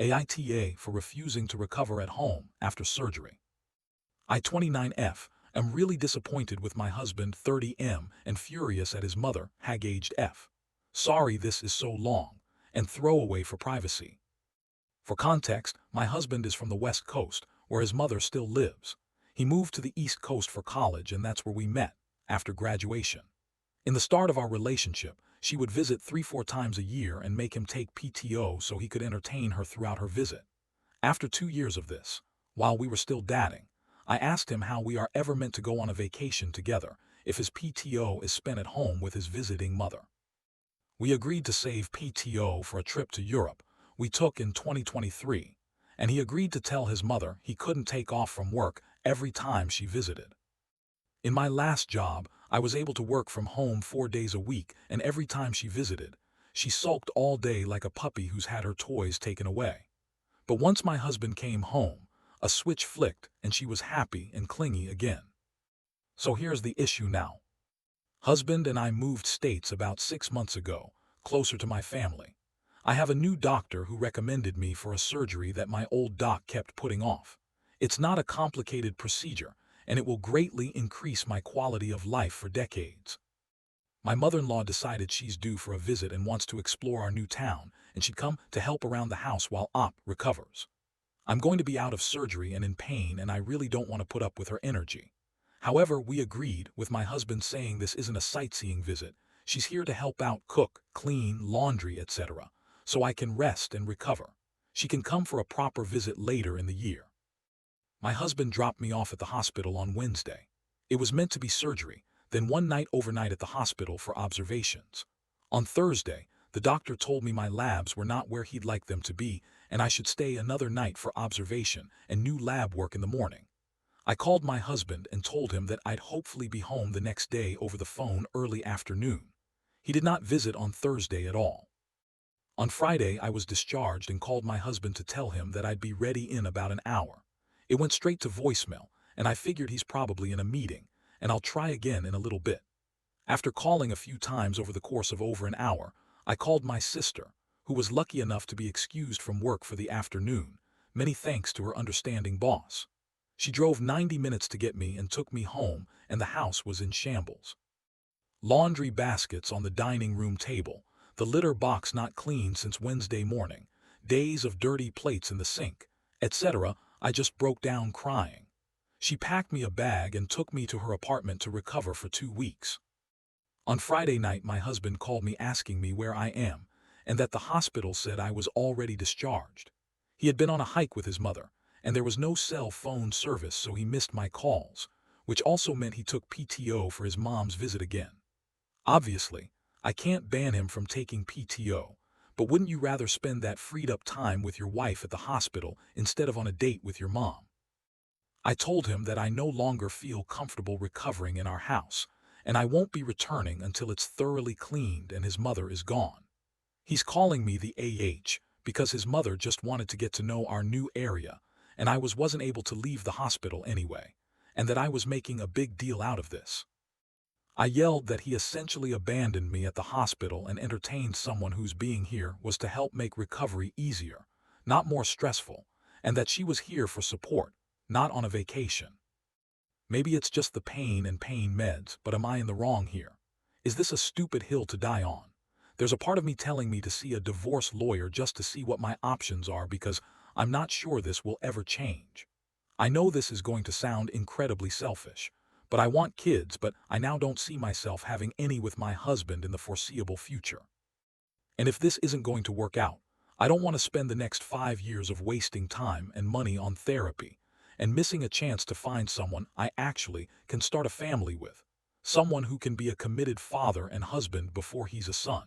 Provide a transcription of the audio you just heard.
AITA for refusing to recover at home after surgery. I 29F am really disappointed with my husband 30M and furious at his mother Hag-aged F. Sorry this is so long, and throwaway for privacy. For context, my husband is from the West Coast, where his mother still lives. He moved to the East Coast for college and that's where we met, after graduation. In the start of our relationship, she would visit 3-4 times a year and make him take PTO so he could entertain her throughout her visit. After 2 years of this, while we were still dating, I asked him how we are ever meant to go on a vacation together if his PTO is spent at home with his visiting mother. We agreed to save PTO for a trip to Europe we took in 2023, and he agreed to tell his mother he couldn't take off from work every time she visited. In my last job, I was able to work from home 4 days a week, and every time she visited, she sulked all day like a puppy who's had her toys taken away. But once my husband came home, a switch flicked and she was happy and clingy again. So here's the issue now. Husband and I moved states about 6 months ago, closer to my family. I have a new doctor who recommended me for a surgery that my old doc kept putting off. It's not a complicated procedure, and it will greatly increase my quality of life for decades. My mother-in-law decided she's due for a visit and wants to explore our new town, and she'd come to help around the house while Op recovers. I'm going to be out of surgery and in pain, and I really don't want to put up with her energy. However, we agreed, with my husband saying this isn't a sightseeing visit. She's here to help out, cook, clean, laundry, etc., so I can rest and recover. She can come for a proper visit later in the year. My husband dropped me off at the hospital on Wednesday. It was meant to be surgery, then one night overnight at the hospital for observations. On Thursday, the doctor told me my labs were not where he'd like them to be, and I should stay another night for observation and new lab work in the morning. I called my husband and told him that I'd hopefully be home the next day over the phone early afternoon. He did not visit on Thursday at all. On Friday, I was discharged and called my husband to tell him that I'd be ready in about an hour. It went straight to voicemail, and I figured he's probably in a meeting, and I'll try again in a little bit. After calling a few times over the course of over an hour, I called my sister, who was lucky enough to be excused from work for the afternoon, many thanks to her understanding boss. She drove 90 minutes to get me and took me home, and the house was in shambles. Laundry baskets on the dining room table, the litter box not cleaned since Wednesday morning, days of dirty plates in the sink, etc. I just broke down crying. She packed me a bag and took me to her apartment to recover for 2 weeks. On Friday night, my husband called me asking me where I am, and that the hospital said I was already discharged. He had been on a hike with his mother, and there was no cell phone service, so he missed my calls, which also meant he took PTO for his mom's visit again. Obviously, I can't ban him from taking PTO, but wouldn't you rather spend that freed up time with your wife at the hospital instead of on a date with your mom? I told him that I no longer feel comfortable recovering in our house, and I won't be returning until it's thoroughly cleaned and his mother is gone. He's calling me the AH because his mother just wanted to get to know our new area, and I wasn't able to leave the hospital anyway, and that I was making a big deal out of this. I yelled that he essentially abandoned me at the hospital and entertained someone whose being here was to help make recovery easier, not more stressful, and that she was here for support, not on a vacation. Maybe it's just the pain and pain meds, but am I in the wrong here? Is this a stupid hill to die on? There's a part of me telling me to see a divorce lawyer just to see what my options are because I'm not sure this will ever change. I know this is going to sound incredibly selfish, but I want kids, but I now don't see myself having any with my husband in the foreseeable future. And if this isn't going to work out, I don't want to spend the next 5 years of wasting time and money on therapy and missing a chance to find someone I actually can start a family with, someone who can be a committed father and husband before he's a son.